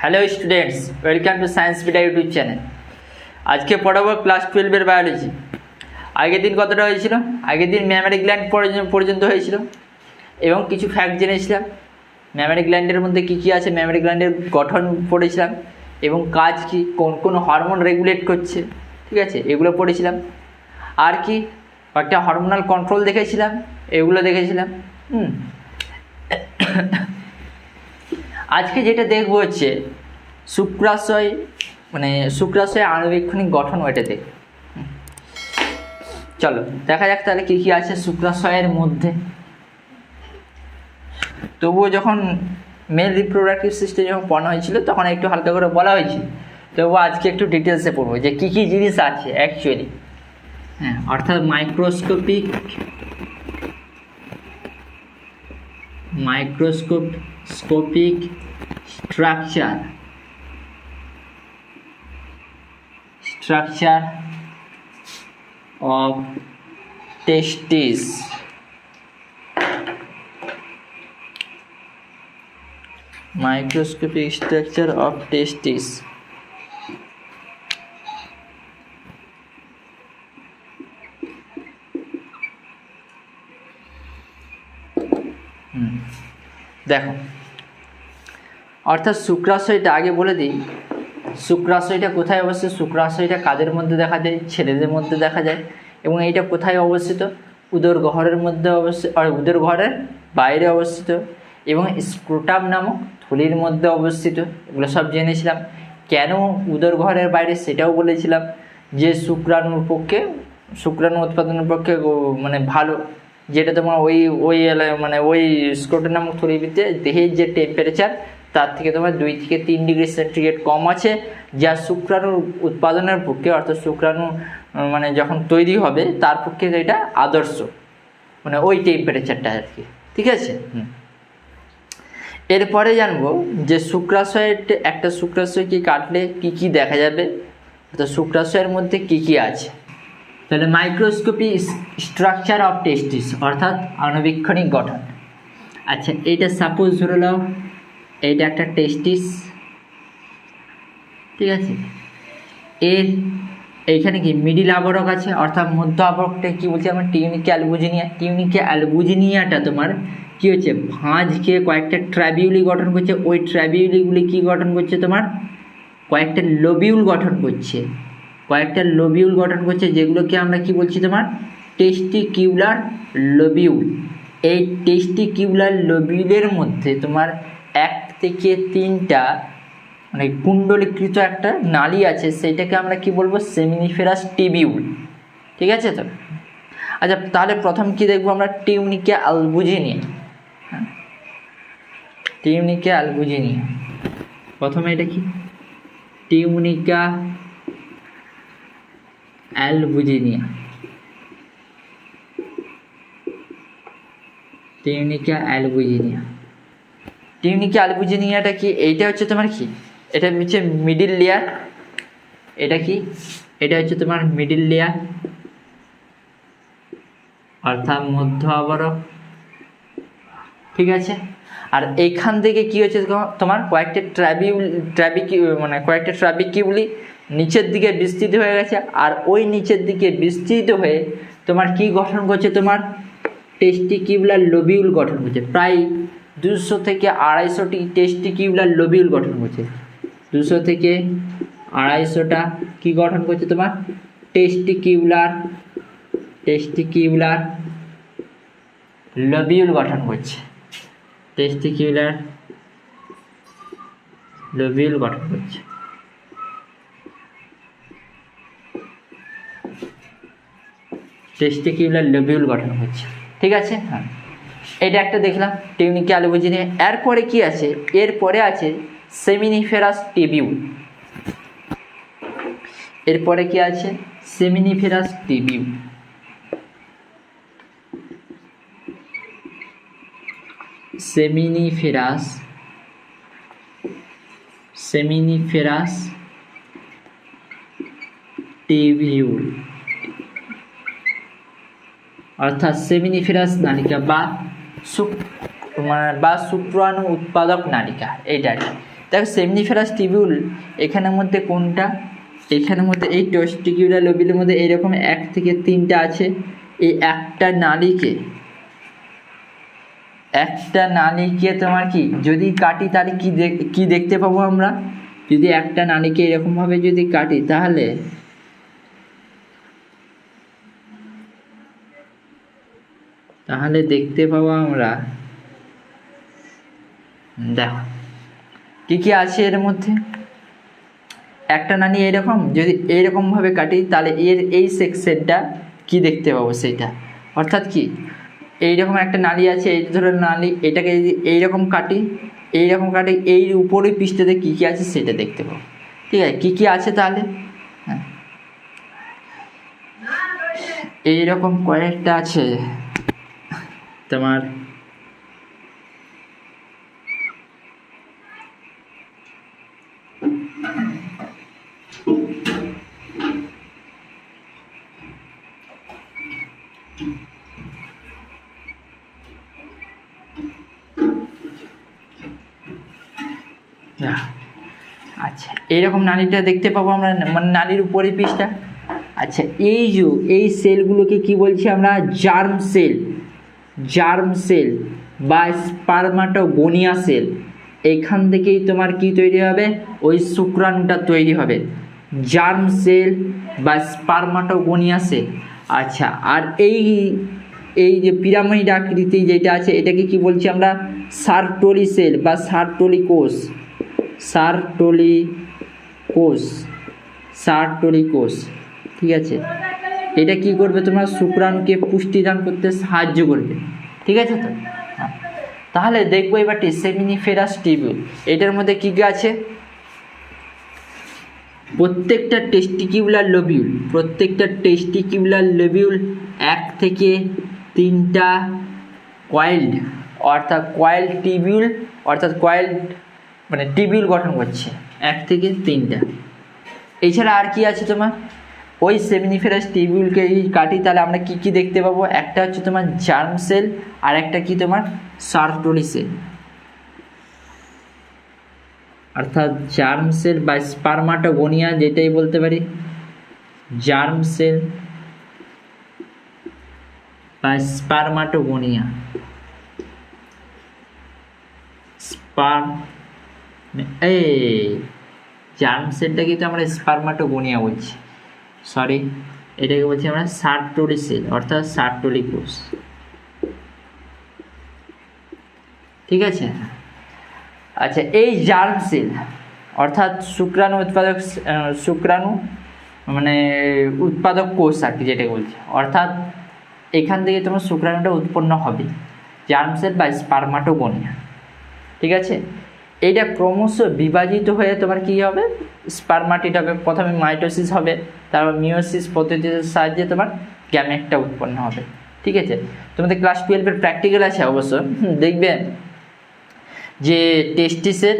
Hello students, welcome to science beta YouTube channel. আজকে পড়াবো class 12-এর biology. আগের দিন কতটা হয়েছিল? আগের দিন ম্যামারি গ্ল্যান্ড পর্যন্ত হয়েছিল এবং কিছু ফ্যাক্ট জেনেছিলাম। ম্যামারি গ্ল্যান্ডের মধ্যে কী কী আছে, ম্যামারি গ্ল্যান্ডের গঠন পড়েছিলাম এবং কাজ কী, কোন কোন হরমোন রেগুলেট করছে, ঠিক আছে, এগুলো পড়েছিলাম। আর কি একটা হরমোনাল কন্ট্রোল দেখেছিলাম, এগুলো দেখেছিলাম। আজকে যেটা দেখবো হচ্ছে শুক্রাশয়, শুক্রাশয় আণুবীক্ষণিক গঠন, ওইটা দেখ। চলো দেখা যাক তাহলে কী কী আছে শুক্রাশয়ের মধ্যে। তবুও যখন মেল রিপ্রোডাক্টিভ সিস্টেম যখন পড়ানো হয়েছিল তখন একটু হালকা করে বলা হয়েছিল, তবুও আজকে একটু ডিটেলসে পড়বো যে কী কী জিনিস আছে অ্যাকচুয়ালি। হ্যাঁ, অর্থাৎ microscopic structure of testes. Microscopic structure of testes. দেখো, অর্থাৎ শুক্রাশয়টা আগে বলে দিই, শুক্রাশয়টা কোথায় অবস্থিত। শুক্রাশয়টা কাদের মধ্যে দেখা যায়? ছেলেদের মধ্যে দেখা যায়। এবং এইটা কোথায় অবস্থিত? উদরগহ্বরের মধ্যে অবস্থিত, আর উদরগহ্বরের বাইরে অবস্থিত এবং স্ক্রোটাম নামক থলির মধ্যে অবস্থিত। এগুলো সব জেনেছিলাম। কেন উদরগহ্বরের বাইরে সেটাও বলেছিলাম, যে শুক্রাণু উৎপাদনের পক্ষে ভালো, যেটা তোমার ওই স্ক্রোটাম নামক থলির ভিতরে দেহের যে টেম্পারেচার তার থেকে তোমার 2 থেকে 3 ডিগ্রি সেন্টিগ্রেড কম আছে, যা শুক্রাণুর উৎপাদনের পক্ষে, অর্থাৎ শুক্রাণু যখন তৈরি হবে তার পক্ষে এটা আদর্শ, ওই টেম্পারেচারটা আর কি, ঠিক আছে। এরপরে জানবো যে একটা শুক্রাশয়কে কাটলে কি কি দেখা যাবে, অর্থাৎ শুক্রাশয়ের মধ্যে কি কি আছে। তাহলে মাইক্রোস্কোপিক স্ট্রাকচার অফ টেস্টিস, অর্থাৎ আণুবীক্ষণিক গঠন। আচ্ছা, এইটা সাপোজ ধরে নাও এইটা একটা টেস্টিস, ঠিক আছে। এইখানে কি মিডিল আবরক আছে, অর্থাৎ মধ্য আবরকটা কি বলছি আমরা? টিউনিকা অ্যালবুজিনিয়া। টিউনিকা অ্যালবুজিনিয়াটা তোমার কি হচ্ছে? ভাঁজ খেয়ে কয়েকটা ট্র্যাবিউলি গঠন করছে। ওই ট্র্যাবিউলিগুলি কি গঠন করছে? তোমার কয়েকটা লোবিউল গঠন করছে, যেগুলোকে আমরা কি বলছি? তোমার টেস্টিকিউলার লোবিউল। এই টেস্টিকিউলার লোবিউলের মধ্যে তোমার 1 থেকে 3টা কুণ্ডলীকৃত একটা নালী আছে, সেইটাকে আমরা কি বলবো? সেমিনিফেরাস টিবিউল, ঠিক আছে তো। আচ্ছা, তাহলে প্রথম কি দেখবো আমরা? টিউনিকা অ্যালবুজিনিয়া। প্রথমে এটা কি? টিউনিকা অ্যালবুজিনিয়া। টিউনিকা অ্যালবুজিনিয়াটা কি? এইটা হচ্ছে তোমার কি? এটা হচ্ছে মিডিল লেয়ার। এটা কি? এটা হচ্ছে তোমার মিডিল লেয়ার, অর্থাৎ মধ্য আবরক, ঠিক আছে। আর এইখান থেকে কি হচ্ছে তোমার কয়েকটা ট্র্যাবিকিউলি নিচের দিকে বিস্তৃত হয়ে গেছে। আর ওই নিচের দিকে বিস্তৃত হয়ে তোমার কি গঠন করছে? তোমার টেস্টিকিউলার লোবিউল গঠন করছে। প্রায় 200 থেকে 250টি টেস্টিকিউলার লোবিউল গঠন করছে। 200 থেকে 250টা কি গঠন করছে? তোমার টেস্টিকিউলার লোবিউল গঠন করছে। টেস্টিকিউলার লোবিউল গঠন করছে। ঠিক আছে। হ্যাঁ, এটা একটা দেখলাম টিউনিকা অ্যালবুজিনিয়া। এরপরে কি আছে? এরপরে আছে সেমিনিফেরাস টিবিউল। এরপরে কি আছে? Seminiferous tubule. সেমিনিফেরাস টিবিউল, অর্থাৎ সেমিনিফেরাস নালিকা বা শুক্রাণু উৎপাদক নালিকা। এইটা দেখো সেমিনিফেরাস টিবিউল এখানের মধ্যে কোনটা, এখানের মধ্যে এই টেস্টিকুলার লোবিউলের মধ্যে এইরকম 1 থেকে 3টা আছে। এই একটা নালীকে তোমার কি যদি কাটি তাহলে কি দেখতে পাবো আমরা, যদি একটা নালীকে এরকমভাবে যদি কাটি তাহলে দেখতে পাবো আমরা, দেখো কি আছে এর মধ্যে। একটা নালী এরকম, যদি এইরকমভাবে কাটি তাহলে এর এই সেকশনটা কি দেখতে পাবো সেটা, অর্থাৎ কি এইরকম একটা নালী আছে, এই ধরনের নালী, এটাকে যদি এইরকম কাটি এই উপরের পৃষ্ঠতে কি আছে সেটা দেখতে পাবো। ঠিক আছে, কি আছে তাহলে, হ্যাঁ এইরকম কয়েকটা আছে তোমার। আচ্ছা এইরকম নালীটা দেখতে পাবো আমরা, মানে নালীর উপরের পৃষ্ঠা। আচ্ছা এই সেলগুলোকে কি বলছি আমরা, জার্ম সেল বা স্পারমাটোগোনিয়া সেল। এইখান থেকেই তোমার কি তৈরি হবে, ওই শুক্রাণুটা তৈরি হবে, জার্ম সেল বা স্পারমাটোগোনিয়া সেল। আচ্ছা আর এই যে পিরামিড আকৃতি যেটা আছে এটাকে কি বলছি আমরা, সার্টলি সেল বা সার্টলি কোষ। ঠিক আছে, এটা কি করবে, তোমার শুক্রাণুকে পুষ্টিদান করতে সাহায্য করবে। ঠিক আছে তো, তাহলে দেখবো এবারটি সেমিনিফেরাস টিবিউল, এটার মধ্যে কি আছে, প্রত্যেকটা টেস্টিকিউলার লোবিউল 1 থেকে 3টা কয়েলড টিবিউল মানে টিবিউল গঠন করছে, 1 থেকে 3টা। এছাড়া আর কি আছে তোমার, ওই সেমিনিফেরাস টিবিউলকে কাটি তাহলে আমরা কি দেখতে পাবো, একটা হচ্ছে তোমার জার্ম সেল আর একটা কি তোমার সার্টলি সেল, অর্থাৎ জার্ম সেল বা স্পারমাটোগোনিয়া যেটাই বলতে পারি, জার্ম সেল বা স্পারমাটোগোনিয়া, জার্ম সেলটাকে তো আমরা স্পারমাটোগোনিয়া বলছি, সরি এটাকে বলছি আমরা সার্টলি সেল অর্থাৎ সার্টলি কোষ। ঠিক আছে, আচ্ছা এই জার্ম সেল অর্থাৎ শুক্রাণু মানে উৎপাদক কোষ আর কি যেটাকে বলছে, অর্থাৎ এখান থেকে তোমার শুক্রাণুটা উৎপন্ন হবে, জার্ম সেল বা স্পারমাটোগোনিয়া। ঠিক আছে, এইটা ক্রমশ বিভাজিত হয়ে তোমার কি হবে, স্পারমাটিড হবে, প্রথমে মাইটোসিস হবে, তারপর মিওসিস পদ্ধতির সাহায্যে তোমার গ্যামেটটা উৎপন্ন হবে। ঠিক আছে, তোমাদের ক্লাস 12-এর প্র্যাকটিক্যাল আছে অবশ্য, দেখবে যে টেস্টিসের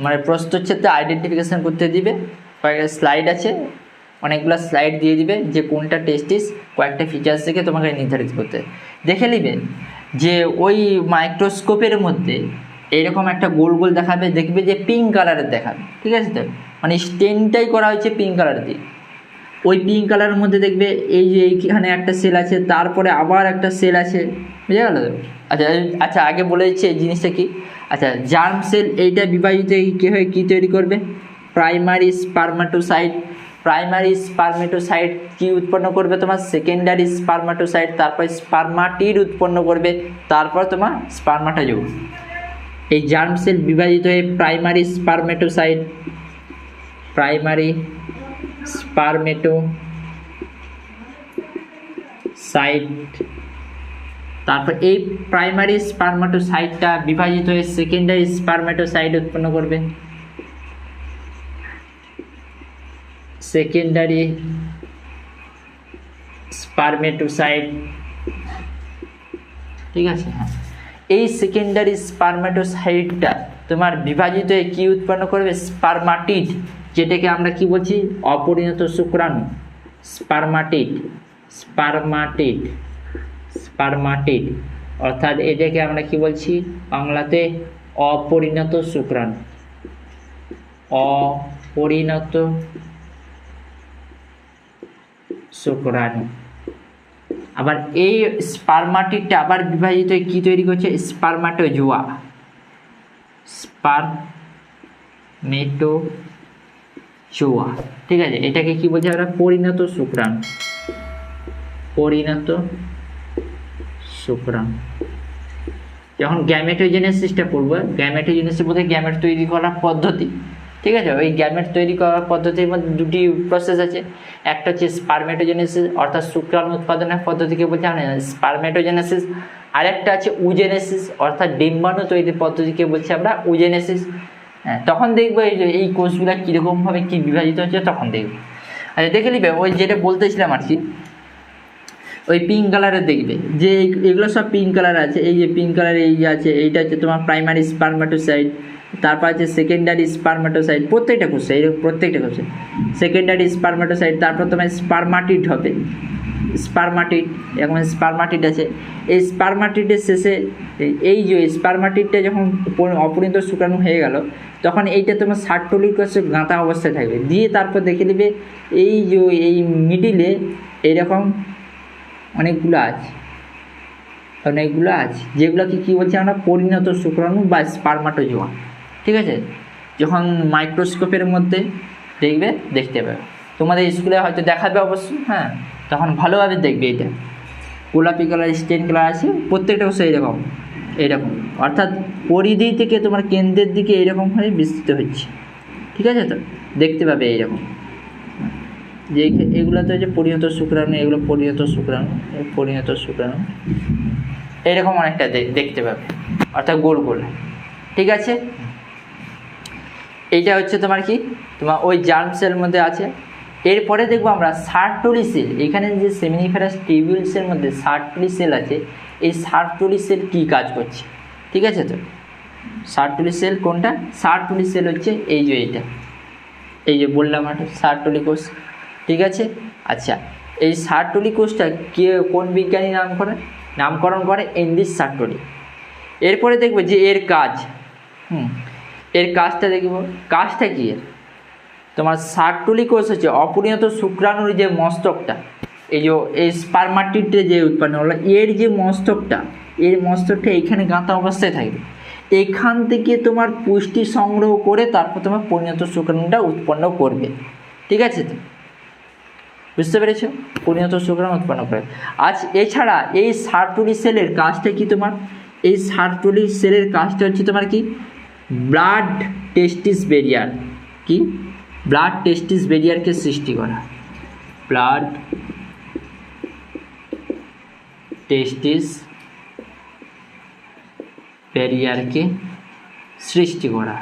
মানে প্রস্থচ্ছেদটা আইডেন্টিফিকেশান করতে দিবে, কয়েকটা স্লাইড আছে, অনেকগুলো স্লাইড দিয়ে দিবে যে কোনটা টেস্টিস, কয়েকটা ফিচার্স থেকে তোমাকে নির্ধারিত করতে দেখে নেবেন যে ওই মাইক্রোস্কোপের মধ্যে এইরকম একটা গোল গোল দেখাবে, দেখবে যে পিঙ্ক কালারের দেখাবে। ঠিক আছে তো, মানে স্টেনটাই করা হয়েছে পিঙ্ক কালার দিয়ে, ওই পিঙ্ক কালারের মধ্যে দেখবে এই যে এইখানে একটা সেল আছে, তারপরে আবার একটা সেল আছে, বুঝে গেল তো। আচ্ছা আগে বলে দিচ্ছি এই জিনিসটা কি। আচ্ছা জার্ম সেল এইটা বিভাজিত কী হয়ে কী তৈরি করবে, প্রাইমারি স্পারমেটোসাইট কি উৎপন্ন করবে তোমার, সেকেন্ডারি স্পারমাটোসাইট, তারপর স্পারমাটিড উৎপন্ন করবে, তারপর তোমার স্পারমাটোজোয়া। এই জার্ম সেল বিভাজিত হয়ে প্রাইমারি স্পারমেটোসাইট, তারপর এই প্রাইমারি স্পারমেটোসাইটটা বিভাজিত হয়ে সেকেন্ডারি স্পারমেটোসাইট উৎপন্ন করবে, সেকেন্ডারি স্পারমেটোসাইট। ঠিক আছে, এই সেকেন্ডারি স্পারমেটোসাইটটা তোমার বিভাজিত হয়ে কি উৎপন্ন করবে, স্পারমাটিড, যেটাকে আমরা কি বলছি অপরিণত শুক্রাণু, স্পারমাটিড অর্থাৎ এটাকে আমরা কি বলছি বাংলাতে অপরিণত শুক্রাণু। অপরিণত শুক্রাণু। আবার এই স্পারমাটিডটা আবার বিভাজিত হয়ে কি তৈরি করছে? স্পারমাটোজোয়া। স্পারমেটোজোয়া, ঠিক আছে। এটাকে কি বলছে আমরা? পরিণত শুক্রাণু। পরিণত শুক্রাণু। যখন গ্যামেটোজেনেসিসটা পড়বো, গ্যামেটোজেনেসিস বলতে গ্যামেট তৈরি করার পদ্ধতি, ঠিক আছে। ওই গ্যামেট তৈরি করার পদ্ধতির মধ্যে দুটি প্রসেস আছে। একটা হচ্ছে স্পারমেটোজেনেসিস, অর্থাৎ শুক্রাণু উৎপাদনের পদ্ধতিকে বলছে আমরা স্পারমেটোজেনেসিস। আরেকটা আছে উজেনেসিস, অর্থাৎ ডিম্বাণু তৈরির পদ্ধতিকে বলছি আমরা উজেনেসিস। হ্যাঁ, তখন দেখবো এই যে এই কোষগুলো কীরকমভাবে কী বিভাজিত হচ্ছে, তখন দেখবো। আচ্ছা, দেখে নিবে ওই যেটা বলতেছিলাম আর কি, ওই পিঙ্ক কালারের দেখবে যে এগুলো সব পিঙ্ক কালার আছে। এই যে পিঙ্ক কালার এই যে আছে, এইটা হচ্ছে তোমার প্রাইমারি স্পারমাটোসাইট, তারপর আছে সেকেন্ডারি স্পারমাটোসাইট। প্রত্যেকটা কোষে এইরকম, প্রত্যেকটা কোষে সেকেন্ডারি স্পারমাটোসাইট, তারপর তোমার স্পারমাটিড হবে। স্পারমাটিড, এখন স্পারমাটিড আছে। এই স্পারমাটিডের শেষে এই যে স্পারমাটিডটা যখন অপরিণত শুক্রাণু হয়ে গেল, তখন এইটা তোমার সার্টোলিক কোষে গাঁথা অবস্থায় থাকবে। দিয়ে তারপর দেখে নেবে এই যে এই মিডিলে এইরকম অনেকগুলো আছে, যেগুলোকে কী বলছি আমরা? পরিণত শুক্রাণু বা স্পারমাটোজোয়া, ঠিক আছে। যখন মাইক্রোস্কোপের মধ্যে দেখতে পাবে, তোমাদের স্কুলে হয়তো দেখাবে অবশ্যই, হ্যাঁ, তখন ভালোভাবে দেখবে। এটা গোলাপি কালার, স্টেন কালার আছে, প্রত্যেকটা কোষে এইরকম, অর্থাৎ পরিধি থেকে তোমার কেন্দ্রের দিকে এইরকমভাবে বিস্তৃত হচ্ছে, ঠিক আছে। তো দেখতে পাবে এইরকম যে এগুলো তো যে পরিণত শুক্রাণু, এগুলো পরিণত শুক্রাণু এইরকম অনেকটা দেখতে পাবে, অর্থাৎ গোল গোল, ঠিক আছে। এইটা হচ্ছে তোমার কি, তোমার ওই জার্ম সেল মধ্যে আছে। এরপরে দেখবো আমরা সার্টোলি সেল। এখানে যে সেমিনিফেরাস টিউবিউলসের মধ্যে সার্টোলি সেল আছে, এই সার্টোলি সেল কী কাজ করছে, ঠিক আছে। তো সার্টোলি সেল কোনটা? সার্টোলি সেল হচ্ছে এই যে এইটা, এই যে বললাম একটা সার্টোলি কোষ, ঠিক আছে। আচ্ছা, এই সার্টোলি কোষটা কোন বিজ্ঞানী নামকরণ করে? Enrich Sertoli. এরপরে দেখবে যে এর কাজ, এর কাজটা দেখব। কাজটা কি এর? তোমার সার্টোলি কোষ হচ্ছে অপরিণত শুক্রাণুর যে মস্তকটা, এই স্পারমাটিডে যে উৎপন্ন হলো, এর যে মস্তকটা, এইখানে গাঁথা অবস্থায় থাকবে। এখান থেকে তোমার পুষ্টি সংগ্রহ করে তারপর তোমার পরিণত শুক্রাণুটা উৎপন্ন করবে, ঠিক আছে। তো বুঝতে পেরেছ? পরিণত শুক্রাণু উৎপন্ন করে। আজ এছাড়া এই সার্টোলি সেলের কাজটা কি তোমার? এই সার্টোলি সেলের কাজটা হচ্ছে তোমার কি? ব্লাড টেস্টিস ব্যারিয়ার। কি? ব্লাড টেস্টিস ব্যারিয়ারকে সৃষ্টি করা। ব্লাড টেস্টিস ব্যারিয়ারকে সৃষ্টি করা।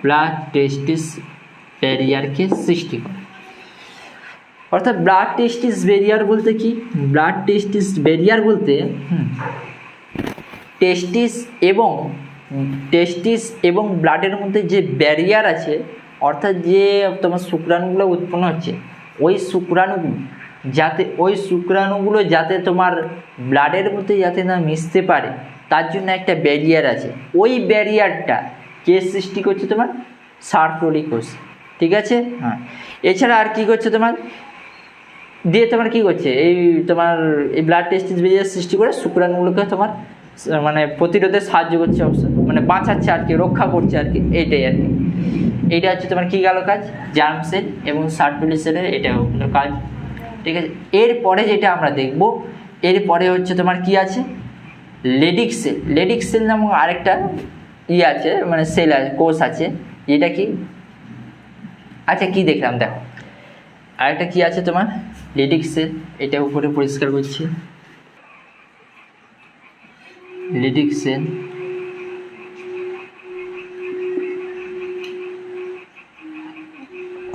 ব্লাড টেস্টিস ব্যারিয়ারকে সৃষ্টি করে, অর্থাৎ ব্লাড টেস্টিস ব্যারিয়ার বলতে কি? ব্লাড টেস্টিস ব্যারিয়ার বলতে টেস্টিস এবং ব্লাডের মধ্যে যে ব্যারিয়ার আছে, অর্থাৎ যে তোমার শুক্রাণুগুলো উৎপন্ন হচ্ছে, ওই শুক্রাণুগুলো যাতে তোমার ব্লাডের মধ্যে যাতে না মিশতে পারে, তার জন্য একটা ব্যারিয়ার আছে। ওই ব্যারিয়ারটা কে সৃষ্টি করছে? তোমার সার্টোলি কোষ, ঠিক আছে। হ্যাঁ, এছাড়া আর কি করছে তোমার? তোমার কি করছে? এই ব্লাড টেস্টিস ব্যারিয়ার সৃষ্টি করে শুক্রাণুগুলোকে তোমার প্রতিরোধে সাহায্য করছে, অবশ্য বাঁচাচ্ছে আর কি, রক্ষা করছে আর কি, এইটাই আর কি। এইটা হচ্ছে তোমার কি গেল কাজ? জার্ম সেল এবং সার্টোলি সেলের এটা হলো কাজ, ঠিক আছে। এরপরে যেটা আমরা দেখব, এরপরে হচ্ছে তোমার কি আছে? লেডিক সেল নামক আরেকটা আছে, সেল আছে, কোষ আছে, যেটা কি? আচ্ছা, কি দেখলাম দেখো, আরেকটা কি আছে তোমার? লেডিক সেল। এটা উপরে পরিষ্কার করছি। লেডিক সেল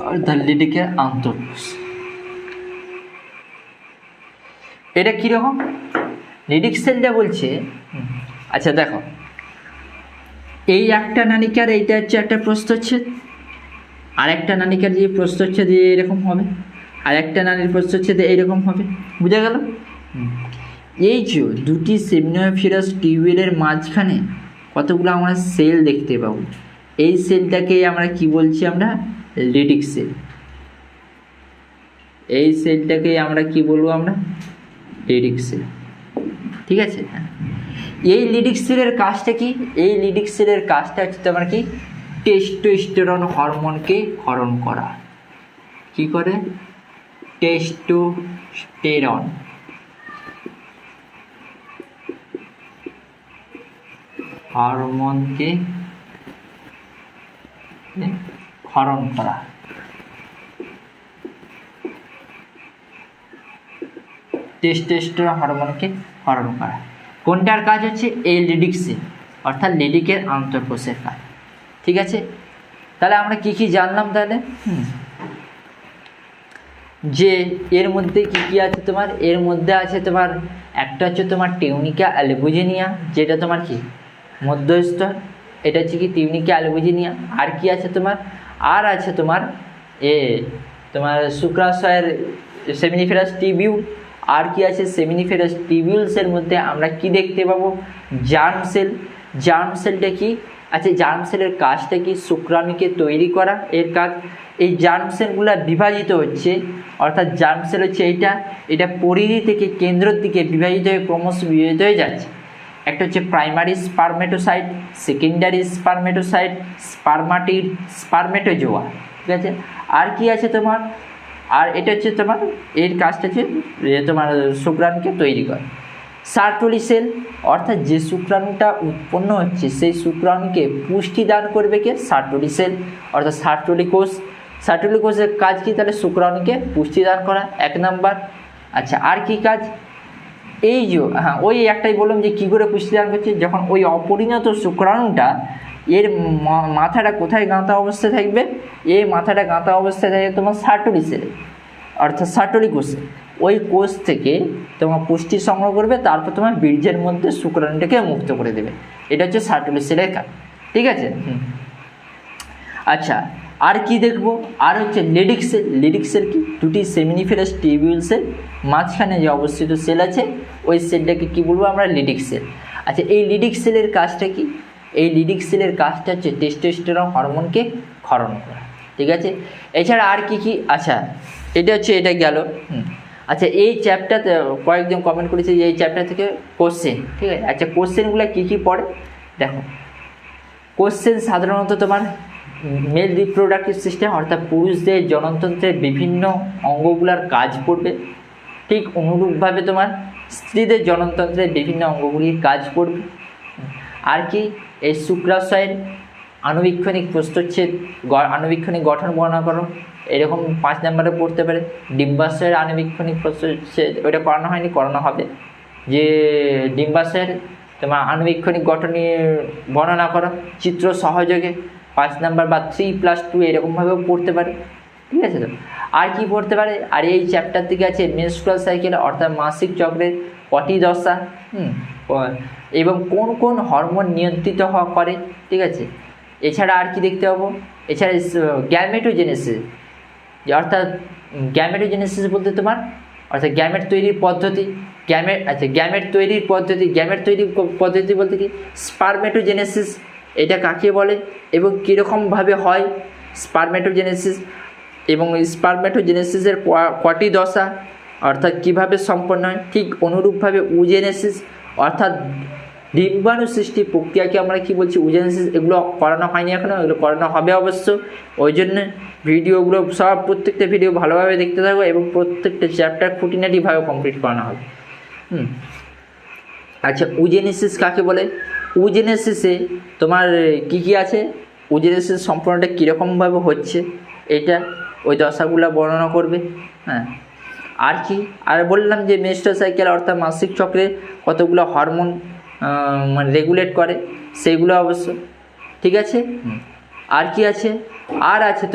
অর্থাৎ লেডিকের আন্তঃকোষ। এটা কীরকম? লেডিক সেলটা বলছে, আচ্ছা দেখো, এই একটা নালিকার এইটা হচ্ছে একটা প্রস্থচ্ছেদ, আর একটা নালিকার যে প্রস্থচ্ছেদ এরকম হবে, আর একটা নালীর প্রস্থচ্ছেদ এইরকম হবে, বুঝা গেল? এই যে দুটি সেমিনিফেরাস টিউবুলের মাঝখানে কতগুলো আমরা সেল দেখতে পাবো। এই সেলটাকে আমরা কি বলছি, আমরা লিডিক সেল। এই সেলটাকে আমরা কি বলবো, আমরা লিডিক সেল। ঠিক আছে, এই লিডিক সেলের কাজটা কি? এই লিডিক সেলের কাজটা হচ্ছে তোমার কি, টেস্টোস্টেরন হরমোনকে ক্ষরণ করা। কি করে? টেস্টোস্টেরন হরমোনকে ক্ষরণ করা। টেস্টোস্টেরন হরমোনকে ক্ষরণ করা কোনটার কাজ হচ্ছে? এই লিডিক সেল, অর্থাৎ লিডিকের আন্তঃকোষের কাজ। ঠিক আছে, তাহলে আমরা কি কি জানলাম তাহলে? যে এর মধ্যে কি কি আছে তোমার? এর মধ্যে আছে তোমার একটা হচ্ছে তোমার টিউনিকা অ্যালবুজিনিয়া, যেটা তোমার কি মধ্যস্থ, এটা হচ্ছে কি টিউনিকা অ্যালবুজিনিয়া। আর কি আছে তোমার? আর আছে তোমার তোমার শুক্রাশয়ের সেমিনিফেরাস টিবিউল। আর কি আছে? সেমিনিফেরাস টিবিউলসের মধ্যে আমরা কি দেখতে পাবো? Germ sell. জার্ম সেলটা কি? আচ্ছা, জার্ম সেলের কাজটা কি? শুক্রাণুকে তৈরি করা, এর কাজ। এই জার্ম সেলগুলো বিভাজিত হচ্ছে, অর্থাৎ জার্ম সেল হচ্ছে এটা পরিধি থেকে কেন্দ্রের দিকে বিভাজিত হয়ে ক্রমশ বিভাজিত হয়ে যাচ্ছে। একটা হচ্ছে প্রাইমারি স্পারমেটোসাইট, সেকেন্ডারি স্পারমেটোসাইট, স্পারমেটোজোয়া। ঠিক আছে, আর কি আছে তোমার? আর এটা হচ্ছে তোমার এর কাজটা হচ্ছে তোমার শুক্রাণুকে তৈরি করে। সার্টলি সেল, অর্থাৎ যে শুক্রাণুটা উৎপন্ন হচ্ছে সেই শুক্রাণুকে পুষ্টি দান করবে কে? সার্টলি সেল, অর্থাৎ সার্টলি কোষ। সার্টলি কোষের কাজ কি? তাহলে শুক্রাণুকে পুষ্টি দান করা, 1 নাম্বার। আচ্ছা, আর কি কাজ? এই যে ওই একটাই বললাম যে কী করে পুষ্টি দান করছে, যখন ওই অপরিণত শুক্রাণুটা এর মাথাটা কোথায় গাঁথা অবস্থায় থাকবে? এই মাথাটা গাঁথা অবস্থায় থাকবে তোমার সার্টলি সেলে, অর্থাৎ সার্টলি কোষে। ওই কোষ থেকে তোমার পুষ্টি সংগ্রহ করবে, তারপর তোমার বীর্যের মধ্যে শুক্রাণুটাকে মুক্ত করে দেবে। এটা হচ্ছে সার্টলি সেলের কাজ। ঠিক আছে, আচ্ছা, আর কি দেখবো? আর হচ্ছে লিডিক সেল। লিডিক সেল কি? দুটি সেমিনিফেরাস টিবিউলসের মাঝখানে যে অবস্থিত সেল আছে, ওই সেলটাকে কি বলবো আমরা? লিডিক সেল। আচ্ছা, এই লিডিক সেলের কাজটা কি? এই লিডিক সেলের কাজটা হচ্ছে টেস্টোস্টেরন হরমোনকে ক্ষরণ করা। ঠিক আছে, এছাড়া আর কি কি? আচ্ছা, এটা হচ্ছে, এটা গেল। আচ্ছা, এই চ্যাপ্টারতে কয়েকজন কমেন্ট করেছে যে এই চ্যাপ্টার থেকে কোশ্চেন। ঠিক আছে, আচ্ছা, কোশ্চেনগুলো কী কী পড়ে দেখো। কোশ্চেন সাধারণত তোমার মেল রিপ্রোডাক্টিভ সিস্টেম, অর্থাৎ পুরুষদের জননতন্ত্রের বিভিন্ন অঙ্গগুলোর কাজ পড়বে। ঠিক অনুরূপভাবে তোমার স্ত্রীদের জননতন্ত্রের বিভিন্ন অঙ্গগুলির কাজ পড়বে। আর কি? এই শুক্রাশয়ের আণুবীক্ষণিক প্রস্থচ্ছেদ, আণুবীক্ষণিক গঠন বর্ণনা করো, এরকম 5 নম্বরে পড়তে পারে। ডিম্বাশয়ের আণুবীক্ষণিক প্রস্থচ্ছেদ, ওইটা করানো হয়নি, করানো হবে। যে ডিম্বাশয়ের তোমার আণুবীক্ষণিক গঠন নিয়ে বর্ণনা করো চিত্র সহযোগে, 5 নাম্বার বা 3+2 এরকমভাবেও পড়তে পারে। ঠিক আছে তো, আর কি পড়তে পারে? আর এই চ্যাপ্টার থেকে আছে মেনস্ট্রুয়াল সাইকেল, অর্থাৎ মাসিক চক্রের কটি দশা, এবং কোন কোন হরমোন নিয়ন্ত্রিত হওয়া করে। ঠিক আছে, এছাড়া আর কি দেখতে পাবো? এছাড়া গ্যামেটোজেনেসিস, অর্থাৎ গ্যামেটোজেনেসিস বলতে তোমার অর্থাৎ গ্যামেট তৈরির পদ্ধতি। গ্যামেট তৈরির পদ্ধতি বলতে কি? স্পারমেটোজেনেসিস, এটা কাকে বলে এবং কীরকমভাবে হয় স্পারমেটোজেনেসিস, এবং স্পারমেটোজেনেসিসের কটি দশা, অর্থাৎ কীভাবে সম্পন্ন হয়। ঠিক অনুরূপভাবে উজেনেসিস, অর্থাৎ ডিম্বাণু সৃষ্টি প্রক্রিয়াকে আমরা কি বলছি? উজেনেসিস। এগুলো করানো হয়নি এখনও, এগুলো করানো হবে অবশ্য। ওই জন্য ভিডিওগুলো প্রত্যেকটা ভিডিও ভালোভাবে দেখতে থাকবো এবং প্রত্যেকটা চ্যাপ্টার খুঁটিনাটিভাবে কমপ্লিট করানো হবে। আচ্ছা, উজেনেসিস কাকে বলে? উজেনেসিসে তোমার কি কি আছে? উজেনেসিস সম্পূর্ণটা কীরকমভাবে হচ্ছে এটা ওই দশাগুলো বর্ণনা করবে। আর কি? আর বললাম যে মেনস্ট্রুয়াল সাইকেল, অর্থাৎ মাসিক চক্রে কতগুলো হরমোন মানে রেগুলেট করে সেইগুলো অবশ্য। ঠিক আছে, আর কি আছে? আর আছে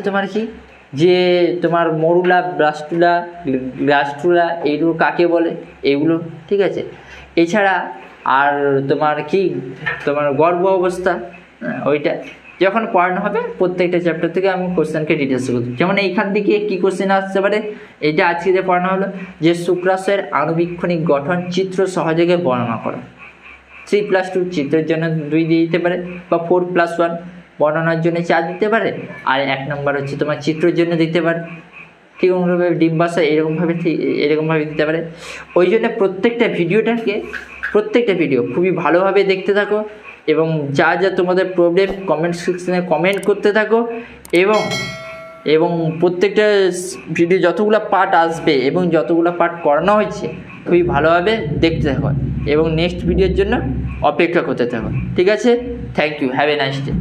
তোমার কি যে তোমার মরুলা, ব্লাস্টুলা এইগুলো কাকে বলে এগুলো। ঠিক আছে, এছাড়া আর তোমার কি তোমার গর্ভ অবস্থা ওইটা। যখন পড়ানো হবে প্রত্যেকটা চ্যাপ্টার থেকে আমি কোশ্চেনকে ডিটেলস করব। যেমন এইখান থেকে কী কোশ্চেন আসতে পারে, এটা আজকে যে পড়ানো হলো যে শুক্রাশয়ের আণুবীক্ষণিক গঠন চিত্র সহযোগে বর্ণনা করো। 3+2 চিত্রের জন্য 2 দিয়ে দিতে পারে, বা 4+1 বর্ণনার জন্য 4 দিতে পারে, আর 1 নম্বর হচ্ছে তোমার চিত্রের জন্য দিতে পারে। ঠিক অনুরূপে ডিম্বাশয় এরকমভাবে দিতে পারে। ওই জন্য প্রত্যেকটা ভিডিও খুবই ভালোভাবে দেখতে থাকো, এবং যা যা তোমাদের প্রবলেম কমেন্ট সেকশনে কমেন্ট করতে থাকো, এবং প্রত্যেকটা ভিডিও যতগুলো পার্ট আসবে এবং যতগুলো পার্ট করানো হয়েছে খুবই ভালোভাবে দেখতে থাকো, এবং নেক্সট ভিডিওর জন্য অপেক্ষা করতে থাকো। ঠিক আছে, thank you, have a nice day.